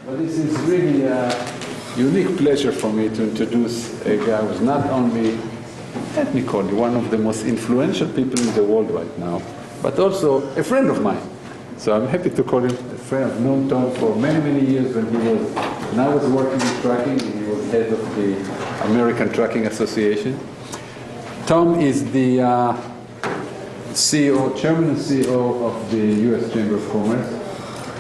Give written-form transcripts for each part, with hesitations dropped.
But this is really a unique pleasure for me to introduce a guy who's not only, let me call you, one of the most influential people in the world right now, but also a friend of mine. So I'm happy to call him a friend. I've known Tom for many, many years when I was working in trucking, and he was head of the American Trucking Association. Tom is the Chairman and CEO of the U.S. Chamber of Commerce.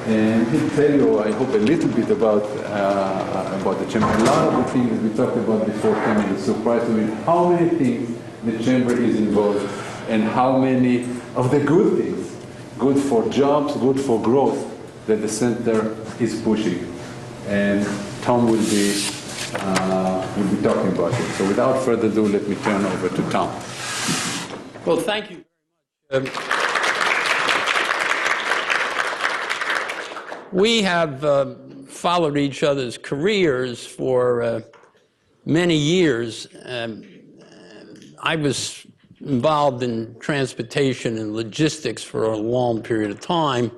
And he'll tell you, I hope, a little bit about the Chamber. A lot of the things we talked about before came as a surprise to me. How many things the Chamber is involved, and how many of the good things, good for jobs, good for growth, that the center is pushing. And Tom will be talking about it. So without further ado, let me turn over to Tom. Well, thank you very much. We have followed each other's careers for many years. I was involved in transportation and logistics for a long period of time.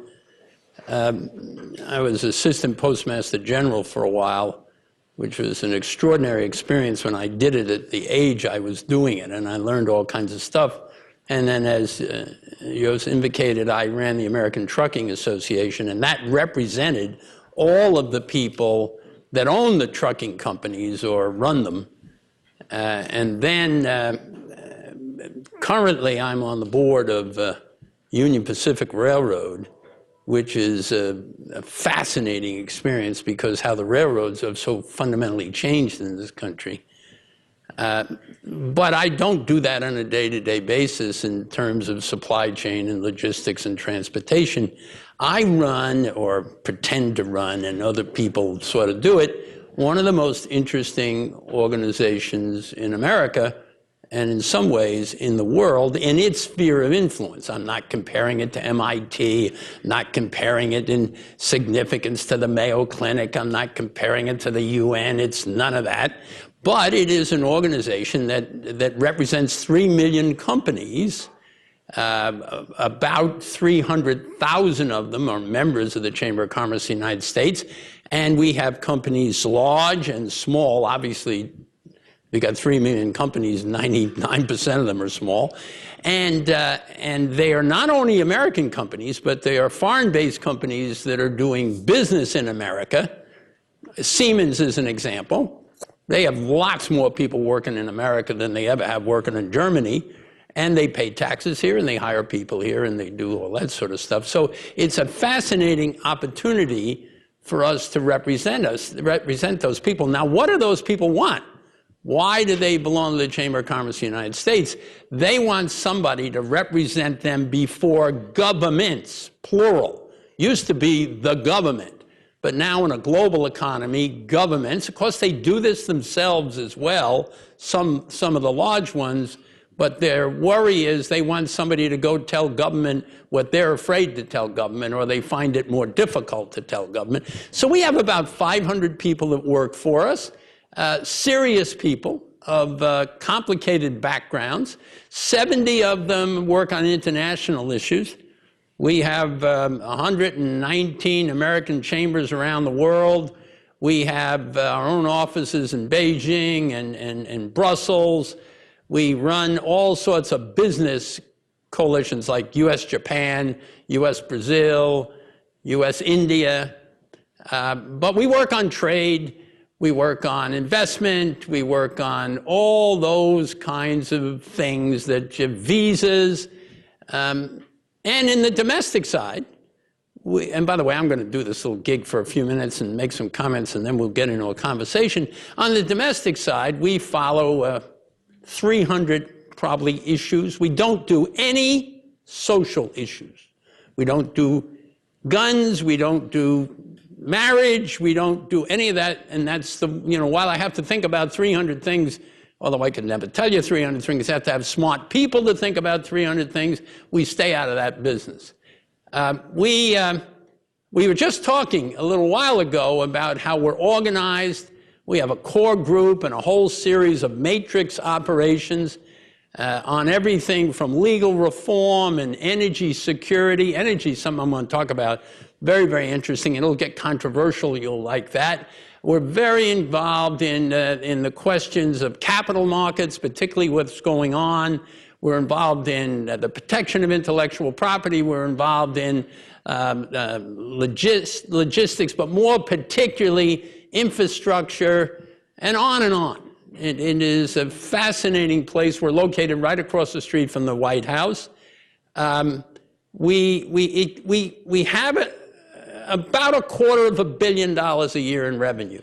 I was assistant postmaster general for a while, which was an extraordinary experience when I did it at the age I was doing it, and I learned all kinds of stuff. And then, as Yos indicated, I ran the American Trucking Association, and that represented all of the people that own the trucking companies or run them. And then, currently, I'm on the board of Union Pacific Railroad, which is a fascinating experience because how the railroads have so fundamentally changed in this country. But I don't do that on a day-to-day basis in terms of supply chain and logistics and transportation. I run, or pretend to run, and other people sort of do it, one of the most interesting organizations in America, and in some ways in the world, in its sphere of influence. I'm not comparing it to MIT, not comparing it in significance to the Mayo Clinic, I'm not comparing it to the UN, it's none of that. But it is an organization that represents 3 million companies. About 300,000 of them are members of the Chamber of Commerce of the United States. And we have companies large and small. Obviously, we got 3 million companies, 99% of them are small. And they are not only American companies, but they are foreign-based companies that are doing business in America. Siemens is an example. They have lots more people working in America than they ever have working in Germany, and they pay taxes here, and they hire people here, and they do all that sort of stuff. So it's a fascinating opportunity for us to represent those people. Now, what do those people want? Why do they belong to the Chamber of Commerce of the United States? They want somebody to represent them before governments, plural. Used to be the government. But now in a global economy, governments, of course they do this themselves as well, some of the large ones, but their worry is they want somebody to go tell government what they're afraid to tell government, or they find it more difficult to tell government. So we have about 500 people that work for us, serious people of complicated backgrounds. 70 of them work on international issues. We have 119 American chambers around the world. We have our own offices in Beijing and Brussels. We run all sorts of business coalitions like U.S.-Japan, U.S.-Brazil, U.S.-India. But we work on trade. We work on investment. We work on all those kinds of things that visas. And in the domestic side, and by the way, I'm going to do this little gig for a few minutes and make some comments, and then we'll get into a conversation. On the domestic side, we follow 300 probably issues. We don't do any social issues. We don't do guns. We don't do marriage. We don't do any of that. And that's the, while I have to think about 300 things, although I could never tell you 300 things, I have to have smart people to think about 300 things. We stay out of that business. We were just talking a little while ago about how we're organized. We have a core group and a whole series of matrix operations on everything from legal reform and energy security. Energy is something I'm going to talk about very, very interesting. It'll get controversial. You'll like that. We're very involved in the questions of capital markets, particularly what's going on. We're involved in the protection of intellectual property. We're involved in logistics, but more particularly infrastructure, and on and on. It is a fascinating place. We're located right across the street from the White House. We have about $250 million a year in revenue.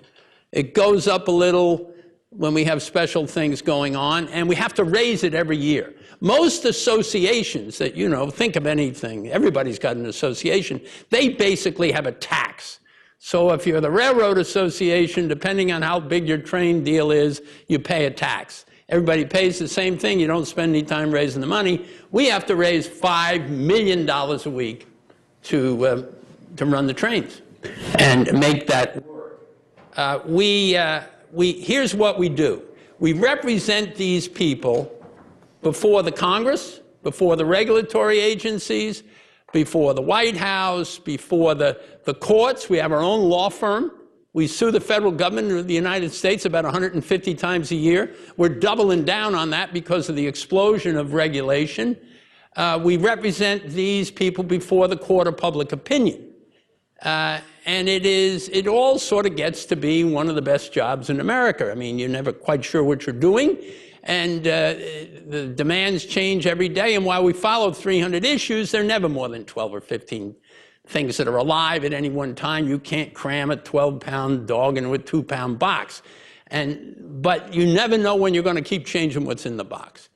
It goes up a little when we have special things going on, and we have to raise it every year. Most associations that, you know, think of anything, everybody's got an association, they basically have a tax. So if you're the Railroad Association, depending on how big your train deal is, you pay a tax. Everybody pays the same thing. You don't spend any time raising the money. We have to raise $5 million a week to run the trains and make that work. Here's what we do. We represent these people before the Congress, before the regulatory agencies, before the White House, before the courts. We have our own law firm. We sue the federal government of the United States about 150 times a year. We're doubling down on that because of the explosion of regulation. We represent these people before the court of public opinion. And it all sort of gets to be one of the best jobs in America. I mean, you're never quite sure what you're doing. And the demands change every day. And while we follow 300 issues, there are never more than 12 or 15 things that are alive at any one time. You can't cram a 12-pound dog into a 2-pound box. But you never know when you're going to keep changing what's in the box.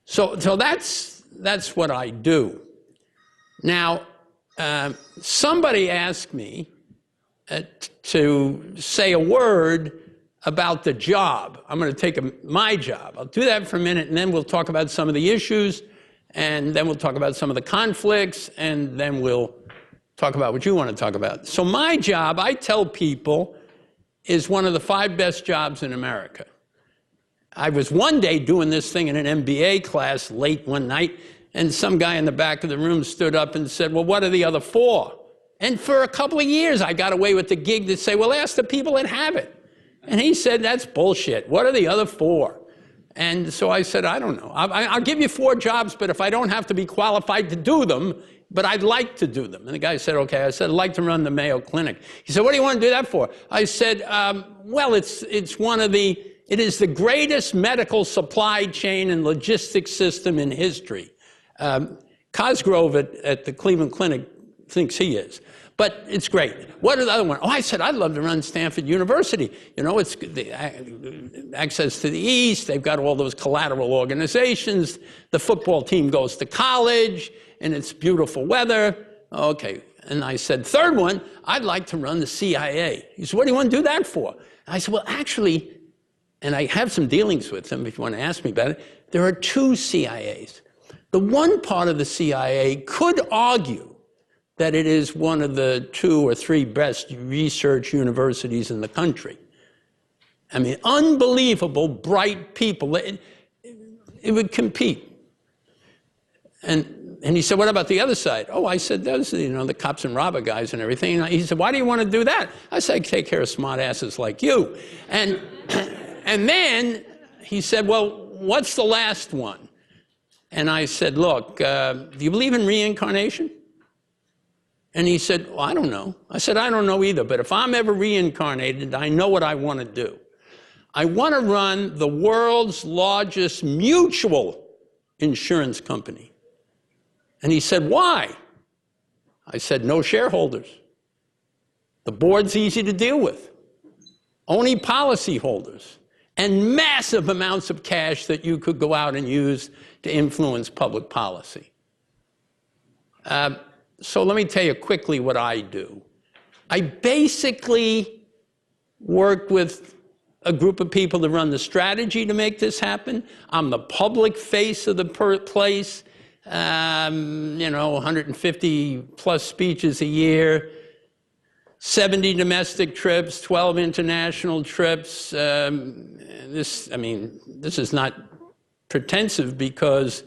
So that's what I do. Now, somebody asked me to say a word about the job. I'm going to take my job. I'll do that for a minute, and then we'll talk about some of the issues, and then we'll talk about some of the conflicts, and then we'll talk about what you want to talk about. So my job, I tell people, is one of the 5 best jobs in America. I was one day doing this thing in an MBA class late one night, and some guy in the back of the room stood up and said, well, what are the other 4? And for a couple of years, I got away with the gig to say, well, ask the people that have it. And he said, that's bullshit. What are the other 4? And so I said, I don't know. I'll give you 4 jobs, but if I don't have to be qualified to do them, but I'd like to do them. And the guy said, okay. I said, I'd like to run the Mayo Clinic. He said, what do you want to do that for? I said, well, it is the greatest medical supply chain and logistics system in history. Cosgrove at the Cleveland Clinic thinks he is. But it's great. What are the other ones? Oh, I said, I'd love to run Stanford University. You know, it's the access to the East. They've got all those collateral organizations. The football team goes to college, and it's beautiful weather. Okay. And I said, third one, I'd like to run the CIA. He said, what do you want to do that for? I said, well, actually, and I have some dealings with them if you want to ask me about it, there are 2 CIAs. The one part of the CIA could argue that it is one of the 2 or 3 best research universities in the country. I mean, unbelievable, bright people. It would compete. And he said, what about the other side? Oh, I said, those are, you know, the cops and robber guys and everything. And he said, why do you want to do that? I said, I take care of smart asses like you. And then he said, well, what's the last one? And I said, look, do you believe in reincarnation? And he said, well, I don't know. I said, I don't know either, but if I'm ever reincarnated, I know what I want to do. I want to run the world's largest mutual insurance company. And he said, why? I said, no shareholders. The board's easy to deal with. Only policyholders. And massive amounts of cash that you could go out and use to influence public policy. So let me tell you quickly what I do. I basically work with a group of people to run the strategy to make this happen. I'm the public face of the place. You know, 150 plus speeches a year, 70 domestic trips, 12 international trips. This is not pretensive because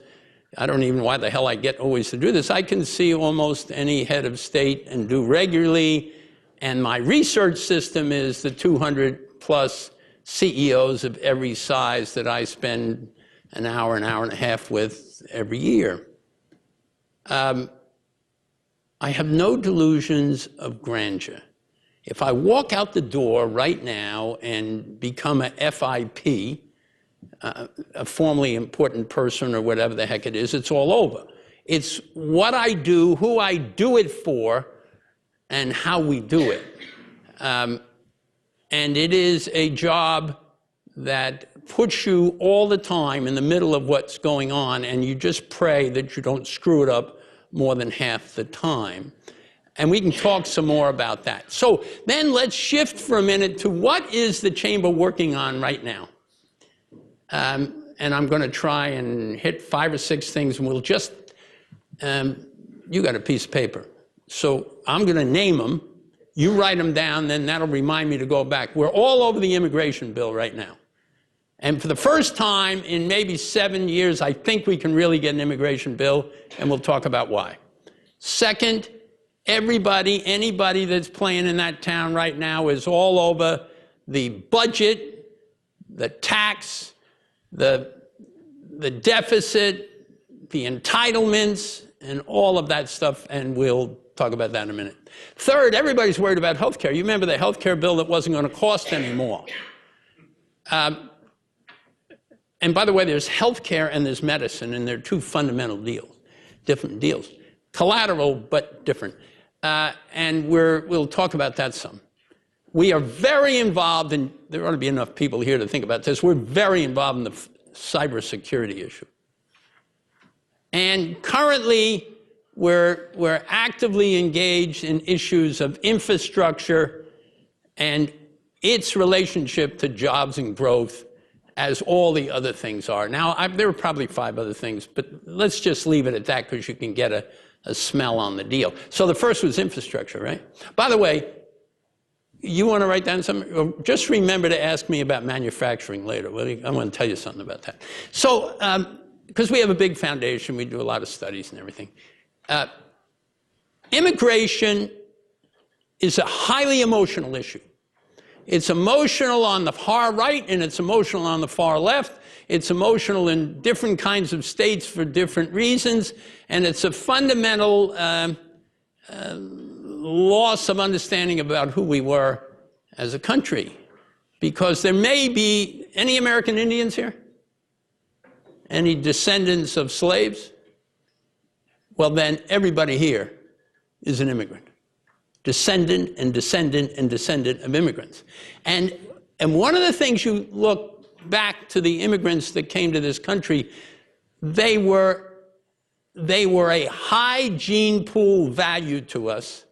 I don't even know why the hell I get always to do this. I can see almost any head of state and do regularly. And my research system is the 200 plus CEOs of every size that I spend an hour and a half with every year. I have no delusions of grandeur. If I walk out the door right now and become a FIP, a formally important person or whatever the heck it is, it's all over. It's what I do, who I do it for, and how we do it. And it is a job that puts you all the time in the middle of what's going on, and you just pray that you don't screw it up more than half the time. And we can talk some more about that. So then let's shift for a minute to what is the chamber working on right now? And I'm going to try and hit 5 or 6 things, and we'll just, you got a piece of paper. So I'm going to name them. You write them down, then that'll remind me to go back. We're all over the immigration bill right now. And for the first time in maybe 7 years, I think we can really get an immigration bill, and we'll talk about why. Second, everybody, anybody that's playing in that town right now is all over the budget, the tax, the deficit, the entitlements, and all of that stuff, and we'll talk about that in a minute. Third, everybody's worried about health care. You remember the health care bill that wasn't going to cost anymore. And by the way, there's health care and there's medicine, and they're two fundamental deals, different deals. Collateral, but different. And we'll talk about that some. We are very involved in, there ought to be enough people here to think about this, we're very involved in the cybersecurity issue. And currently, we're actively engaged in issues of infrastructure and its relationship to jobs and growth, as all the other things are. Now, there are probably 5 other things, but let's just leave it at that because you can get a smell on the deal. So the first was infrastructure, right? By the way, you want to write down something? Just remember to ask me about manufacturing later. I want to tell you something about that. So, because we have a big foundation, we do a lot of studies and everything. Immigration is a highly emotional issue. It's emotional on the far right, and it's emotional on the far left. It's emotional in different kinds of states for different reasons, and it's a fundamental loss of understanding about who we were as a country. Because there may be any American Indians here? Any descendants of slaves? Well, then everybody here is an immigrant. Descendant and descendant and descendant of immigrants. And one of the things you look back to the immigrants that came to this country, they were a high gene pool value to us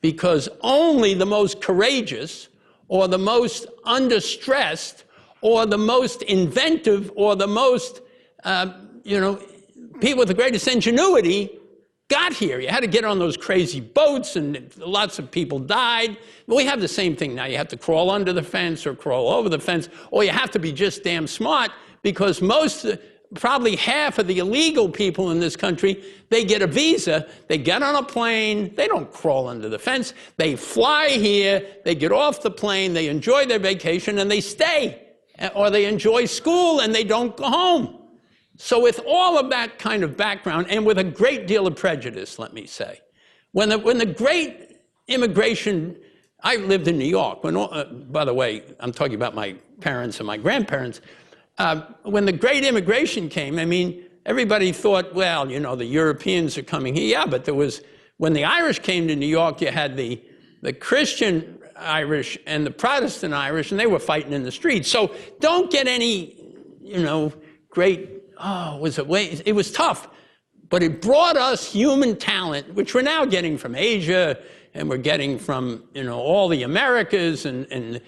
because only the most courageous or the most understressed or the most inventive or the most, people with the greatest ingenuity got here. You had to get on those crazy boats, and lots of people died. But we have the same thing now. You have to crawl under the fence or crawl over the fence, or you have to be just damn smart, because probably half of the illegal people in this country, they get a visa, they get on a plane, they don't crawl under the fence, they fly here, they get off the plane, they enjoy their vacation, and they stay. Or they enjoy school, and they don't go home. So with all of that kind of background, and with a great deal of prejudice, let me say, when the great immigration, I lived in New York. By the way, I'm talking about my parents and my grandparents. When the great immigration came, I mean, everybody thought, well, the Europeans are coming here. Yeah, but when the Irish came to New York, you had the Christian Irish and the Protestant Irish, and they were fighting in the streets. So don't get any, great, it was tough, but it brought us human talent, which we're now getting from Asia, and we're getting from, all the Americas and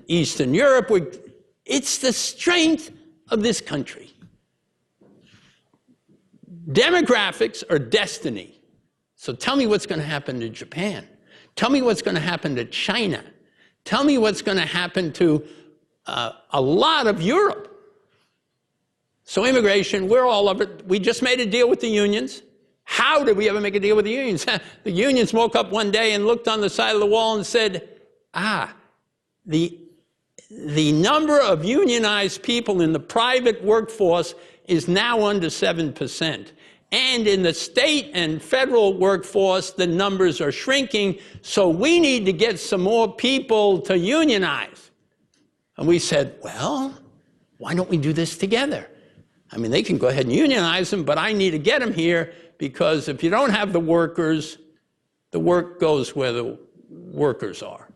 Eastern Europe. It's the strength of this country. Demographics are destiny. So tell me what's going to happen to Japan. Tell me what's going to happen to China. Tell me what's going to happen to a lot of Europe. So immigration, we're all over it. We just made a deal with the unions. How did we ever make a deal with the unions? The unions woke up one day and looked on the side of the wall and said, the number of unionized people in the private workforce is now under 7%. And in the state and federal workforce, the numbers are shrinking, so we need to get some more people to unionize. And we said, well, why don't we do this together? I mean, they can go ahead and unionize them, but I need to get them here, because if you don't have the workers, the work goes where the workers are.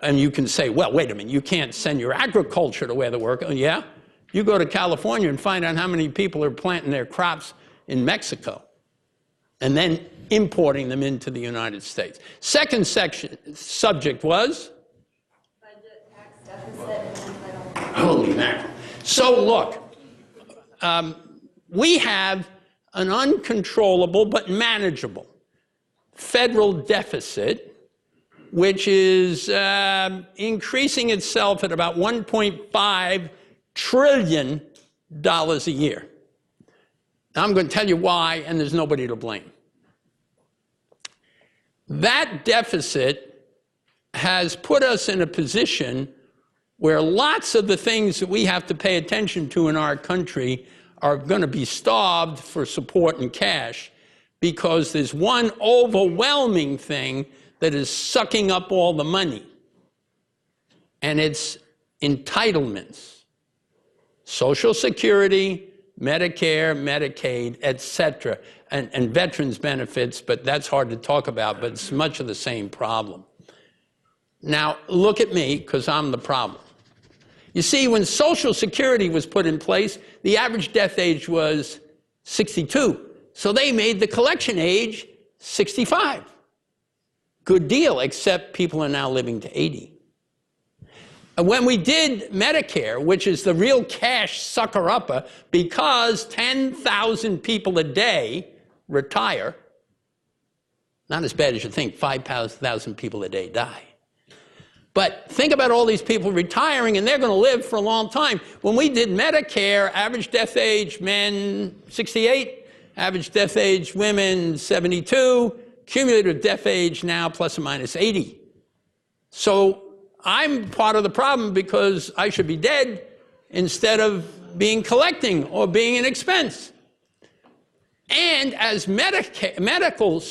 And you can say, well, wait a minute, you can't send your agriculture to where the work, oh, yeah? You go to California and find out how many people are planting their crops in Mexico and then importing them into the United States. Second subject was? Budget, tax deficit, and entitlement. Holy mackerel. So look, we have an uncontrollable but manageable federal deficit, which is increasing itself at about $1.5 trillion a year. Now, I'm going to tell you why, and there's nobody to blame. That deficit has put us in a position where lots of the things that we have to pay attention to in our country are going to be starved for support and cash, because there's one overwhelming thing that is sucking up all the money, and it's entitlements. Social Security, Medicare, Medicaid, etc., and veterans benefits, but that's hard to talk about, but it's much of the same problem. Now, look at me, because I'm the problem. You see, when Social Security was put in place, the average death age was 62. So they made the collection age 65. Good deal, except people are now living to 80. And when we did Medicare, which is the real cash sucker-upper, because 10,000 people a day retire, not as bad as you think, 5,000 people a day die. But think about all these people retiring, and they're going to live for a long time. When we did Medicare, average death age men 68, average death age women 72, cumulative death age now plus or minus 80. So I'm part of the problem, because I should be dead instead of being collecting or being an expense. And as medical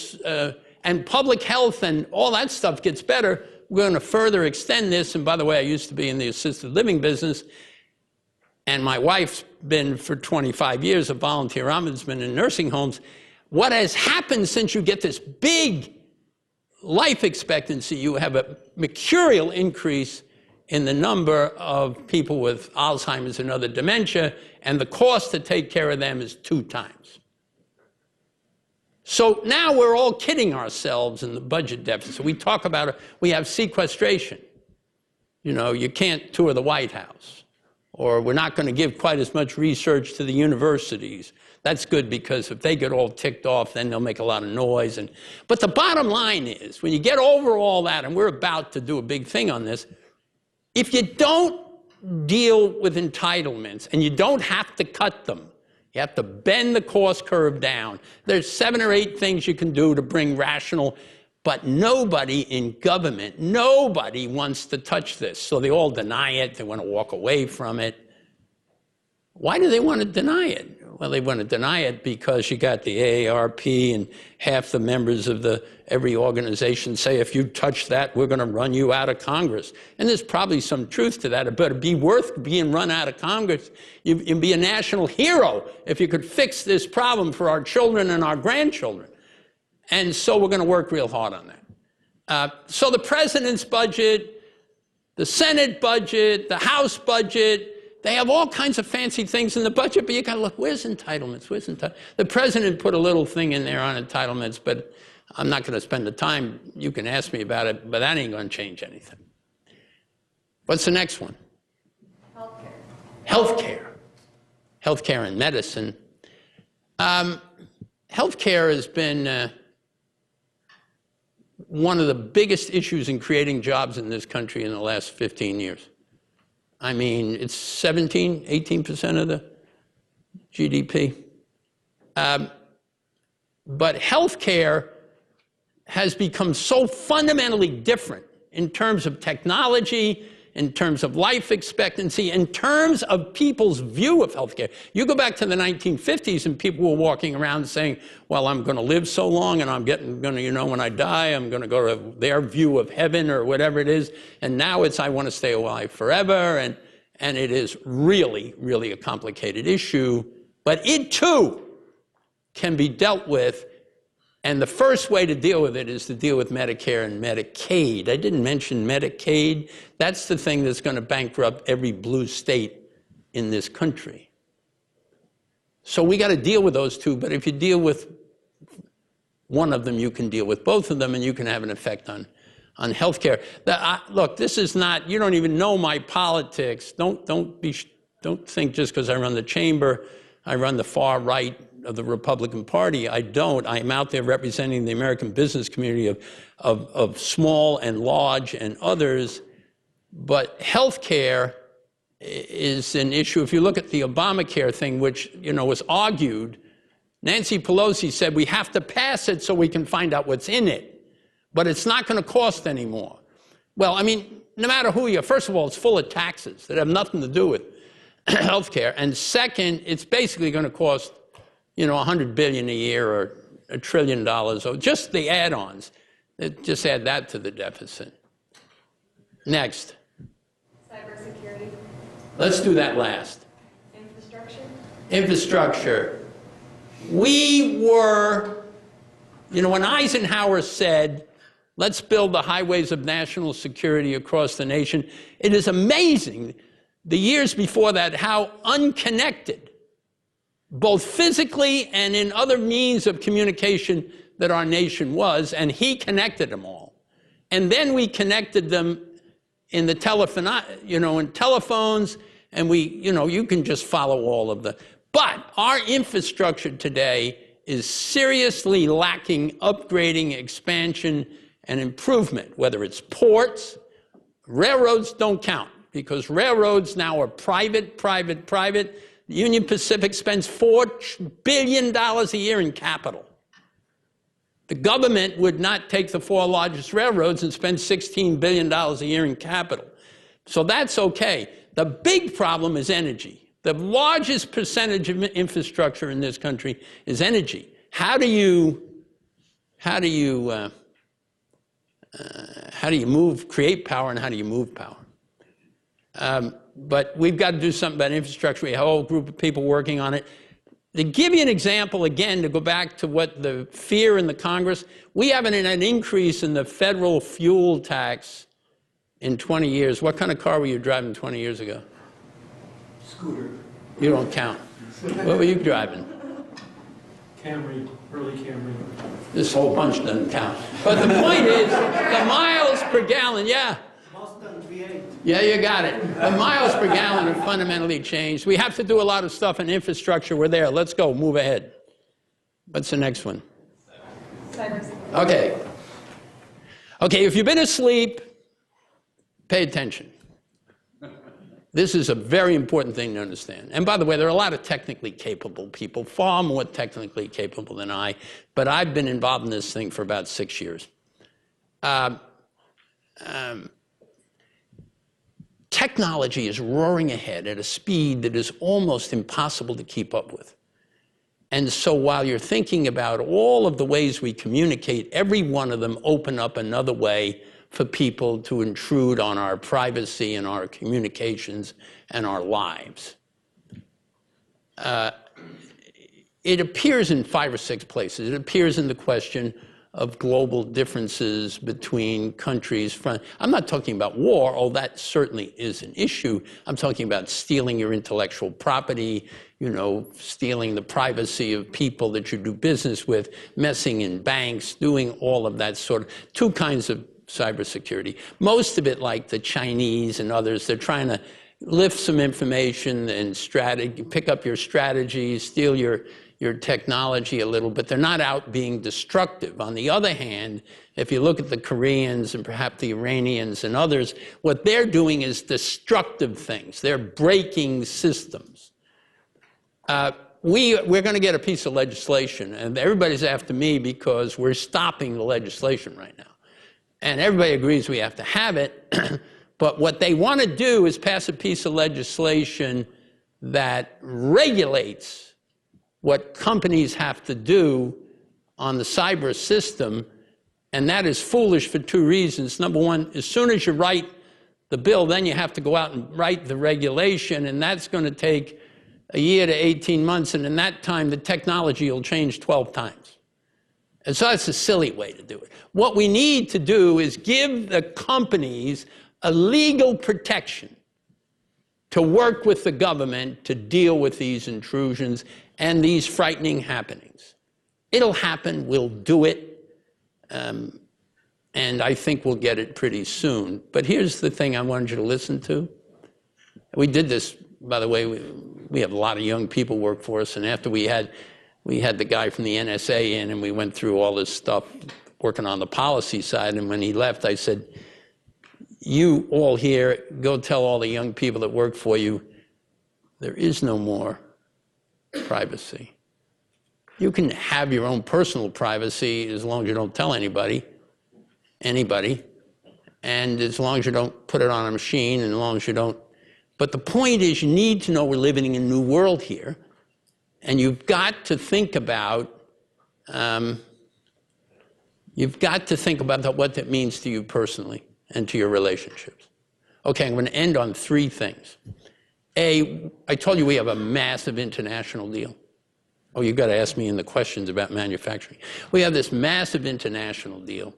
and public health and all that stuff gets better, we're going to further extend this. And by the way, I used to be in the assisted living business, and my wife's been for 25 years a volunteer ombudsman in nursing homes. What has happened since you get this big life expectancy, you have a mercurial increase in the number of people with Alzheimer's and other dementia, and the cost to take care of them is 2 times. So now we're all kidding ourselves in the budget deficit. We talk about it, we have sequestration. You know, you can't tour the White House, or we're not going to give quite as much research to the universities. That's good, because if they get all ticked off, then they'll make a lot of noise. But the bottom line is, when you get over all that, and we're about to do a big thing on this, if you don't deal with entitlements, and you don't have to cut them, you have to bend the cost curve down. There's 7 or 8 things you can do to bring rational, but nobody in government, nobody wants to touch this. So they all deny it, they want to walk away from it. Why do they want to deny it? Well, they want to deny it because you got the AARP and half the members of every organization say, if you touch that, we're going to run you out of Congress. And there's probably some truth to that. It better be worth being run out of Congress. You'd be a national hero if you could fix this problem for our children and our grandchildren. And so we're going to work real hard on that. So the president's budget, the Senate budget, the House budget, they have all kinds of fancy things in the budget, but you got to look, where's entitlements? Where's entitlements? The president put a little thing in there on entitlements, but I'm not going to spend the time. You can ask me about it, but that ain't going to change anything. What's the next one? Healthcare. Healthcare. Healthcare and medicine. Healthcare has been one of the biggest issues in creating jobs in this country in the last 15 years. I mean, it's 17, 18% of the GDP. But healthcare has become so fundamentally different in terms of technology, in terms of life expectancy, in terms of people's view of healthcare. You go back to the 1950s and people were walking around saying, well, I'm going to live so long and I'm going to, you know, when I die, I'm going to go to their view of heaven or whatever it is. And now it's, I want to stay alive forever. And it is really, really a complicated issue. But it too can be dealt with. And the first way to deal with it is to deal with Medicare and Medicaid. I didn't mention Medicaid. That's the thing that's going to bankrupt every blue state in this country. So we got to deal with those two, but if you deal with one of them, you can deal with both of them, and you can have an effect on healthcare. Look, this is not, you don't even know my politics. Don't think just because I run the chamber, I run the far right of the Republican Party. I don't. I'm out there representing the American business community of small and large and others. But healthcare is an issue. If you look at the Obamacare thing, which, you know, was argued, Nancy Pelosi said we have to pass it so we can find out what's in it. But it's not going to cost anymore. Well, I mean, no matter who you are, first of all, it's full of taxes that have nothing to do with healthcare. And second, it's basically going to cost, you know, $100 billion a year or $1 trillion, or just the add-ons. Just add that to the deficit. Next. Cybersecurity. Let's do that last. Infrastructure. Infrastructure. We were, you know, when Eisenhower said, let's build the highways of national security across the nation, it is amazing, the years before that, how unconnected, both physically and in other means of communication, that our nation was, and he connected them all. And then we connected them in the telephone, you know, in telephones, and we, you know, you can just follow all of the. But our infrastructure today is seriously lacking upgrading, expansion, and improvement, whether it's ports. Railroads don't count, because railroads now are private. Union Pacific spends $4 billion a year in capital. The government would not take the 4 largest railroads and spend $16 billion a year in capital. So that's okay. The big problem is energy. The largest percentage of infrastructure in this country is energy. How do you create power, and how do you move power? But we've got to do something about infrastructure. We have a whole group of people working on it. To give you an example, again, to go back to what the fear in the Congress, we have an increase in the federal fuel tax in 20 years. What kind of car were you driving 20 years ago? Scooter. You don't count. What were you driving? Camry, early Camry. This whole bunch doesn't count. But the point is, the miles per gallon, yeah. Mustang V8. Yeah, you got it. The miles per gallon have fundamentally changed. We have to do a lot of stuff in infrastructure. We're there. Let's go. Move ahead. What's the next one? Cybersecurity. Okay, if you've been asleep, pay attention. This is a very important thing to understand. And by the way, there are a lot of technically capable people, far more technically capable than I, but I've been involved in this thing for about 6 years. Technology is roaring ahead at a speed that is almost impossible to keep up with. And so while you're thinking about all of the ways we communicate, every one of them open up another way for people to intrude on our privacy and our communications and our lives. It appears in 5 or 6 places. It appears in the question of global differences between countries. I'm not talking about war, although that certainly is an issue. I'm talking about stealing your intellectual property, you know, stealing the privacy of people that you do business with, messing in banks, doing all of that sort of, 2 kinds of cybersecurity. Most of it, like the Chinese and others, they're trying to lift some information and pick up your strategy, steal your technology a little, but they're not out being destructive. On the other hand, if you look at the Koreans and perhaps the Iranians and others, what they're doing is destructive things. They're breaking systems. we're going to get a piece of legislation, and everybody's after me because we're stopping the legislation right now. And everybody agrees we have to have it, but what they want to do is pass a piece of legislation that regulates what companies have to do on the cyber system, and that is foolish for two reasons. Number one, as soon as you write the bill, then you have to go out and write the regulation, and that's going to take a year to 18 months, and in that time, the technology will change 12 times. And so that's a silly way to do it. What we need to do is give the companies a legal protection to work with the government to deal with these intrusions and these frightening happenings. It'll happen, we'll do it, and I think we'll get it pretty soon. But here's the thing I wanted you to listen to. We did this, by the way, we have a lot of young people work for us, and after we had the guy from the NSA in, and we went through all this stuff working on the policy side, and when he left, I said, you all here, go tell all the young people that work for you, there is no more privacy. You can have your own personal privacy as long as you don't tell anybody, and as long as you don't put it on a machine, and as long as you don't. But the point is, you need to know we're living in a new world here, and you've got to think about what that means to you personally and to your relationships. Okay, I'm going to end on three things. A, I told you we have a massive international deal. Oh, you've got to ask me in the questions about manufacturing. We have this massive international deal,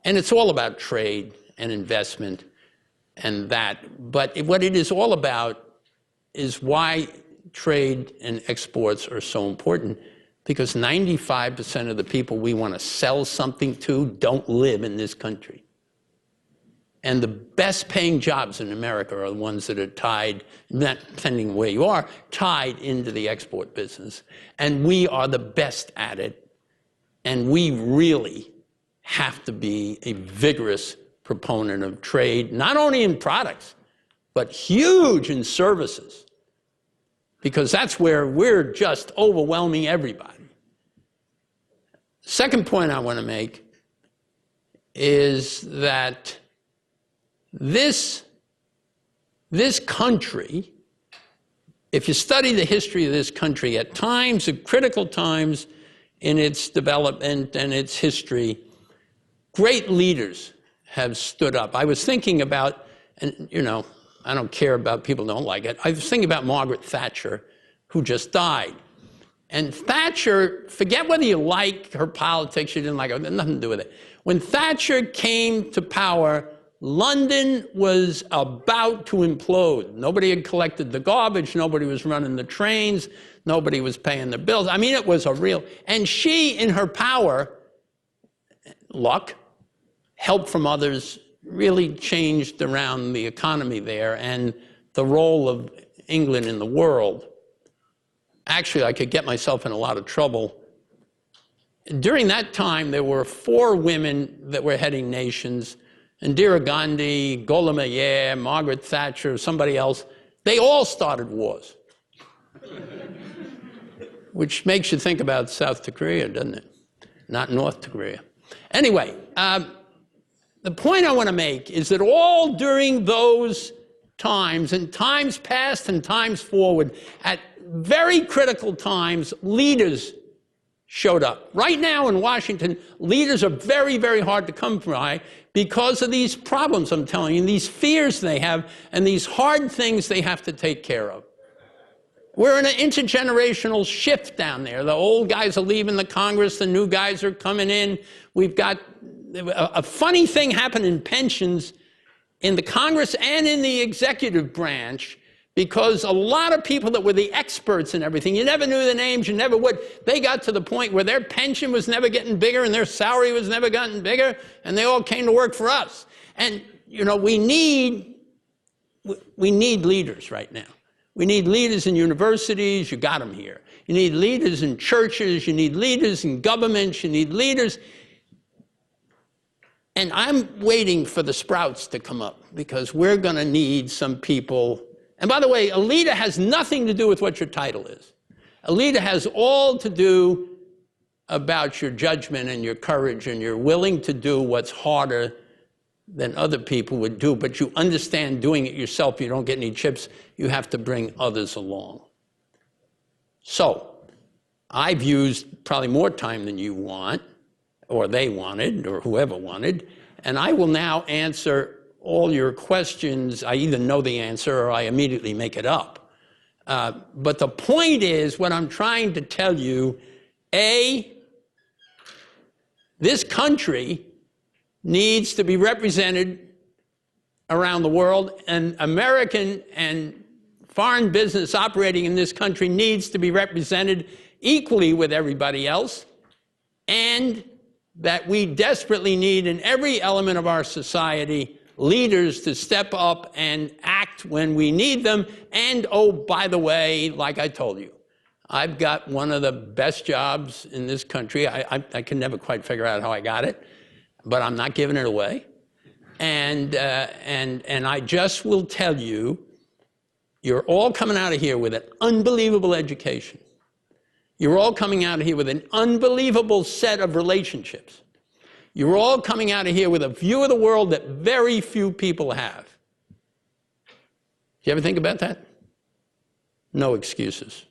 and it's all about trade and investment and that. But what it is all about is why trade and exports are so important, because 95% of the people we want to sell something to don't live in this country. And the best paying jobs in America are the ones that are tied, not depending where you are, tied into the export business. And we are the best at it. And we really have to be a vigorous proponent of trade, not only in products, but huge in services. Because that's where we're just overwhelming everybody. Second point I want to make is that this country, if you study the history of this country, at times, at critical times in its development and its history, great leaders have stood up. I was thinking about, and you know, I don't care about people who don't like it. I was thinking about Margaret Thatcher, who just died. And Thatcher, forget whether you like her politics, you didn't like her, it had nothing to do with it. When Thatcher came to power, London was about to implode. Nobody had collected the garbage, nobody was running the trains, nobody was paying the bills. I mean, it was a real, and she, in her power, luck, help from others, really changed around the economy there and the role of England in the world. Actually, I could get myself in a lot of trouble. During that time, there were 4 women that were heading nations: Indira Gandhi, Golda Meir, Margaret Thatcher, somebody else. They all started wars. Which makes you think about South Korea, doesn't it? Not North Korea. Anyway, the point I want to make is that all during those times, and times past and times forward, at very critical times, leaders showed up. Right now in Washington, leaders are very, very hard to come by because of these problems I'm telling you, these fears they have, and these hard things they have to take care of. We're in an intergenerational shift down there. The old guys are leaving the Congress, the new guys are coming in. We've got a funny thing happened in pensions in the Congress and in the executive branch, because a lot of people that were the experts in everything, you never knew the names, you never would, they got to the point where their pension was never getting bigger and their salary was never getting bigger, and they all came to work for us. And, you know, we need leaders right now. We need leaders in universities, you got them here. You need leaders in churches, you need leaders in governments, you need leaders. And I'm waiting for the sprouts to come up, because we're going to need some people. And by the way, a leader has nothing to do with what your title is. A leader has all to do about your judgment and your courage, and you're willing to do what's harder than other people would do, but you understand doing it yourself, you don't get any chips, you have to bring others along. So, I've used probably more time than you want, or they wanted, or whoever wanted, and I will now answer all your questions. I either know the answer or I immediately make it up. But the point is, what I'm trying to tell you, A, this country needs to be represented around the world, and American and foreign business operating in this country needs to be represented equally with everybody else, and that we desperately need in every element of our society leaders to step up and act when we need them. And oh, by the way, like I told you, I've got one of the best jobs in this country. I can never quite figure out how I got it, but I'm not giving it away. And I just will tell you, you're all coming out of here with an unbelievable education. You're all coming out of here with an unbelievable set of relationships. You're all coming out of here with a view of the world that very few people have. Do you ever think about that? No excuses.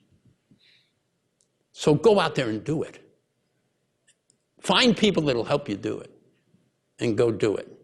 So go out there and do it. Find people that'll help you do it, and go do it.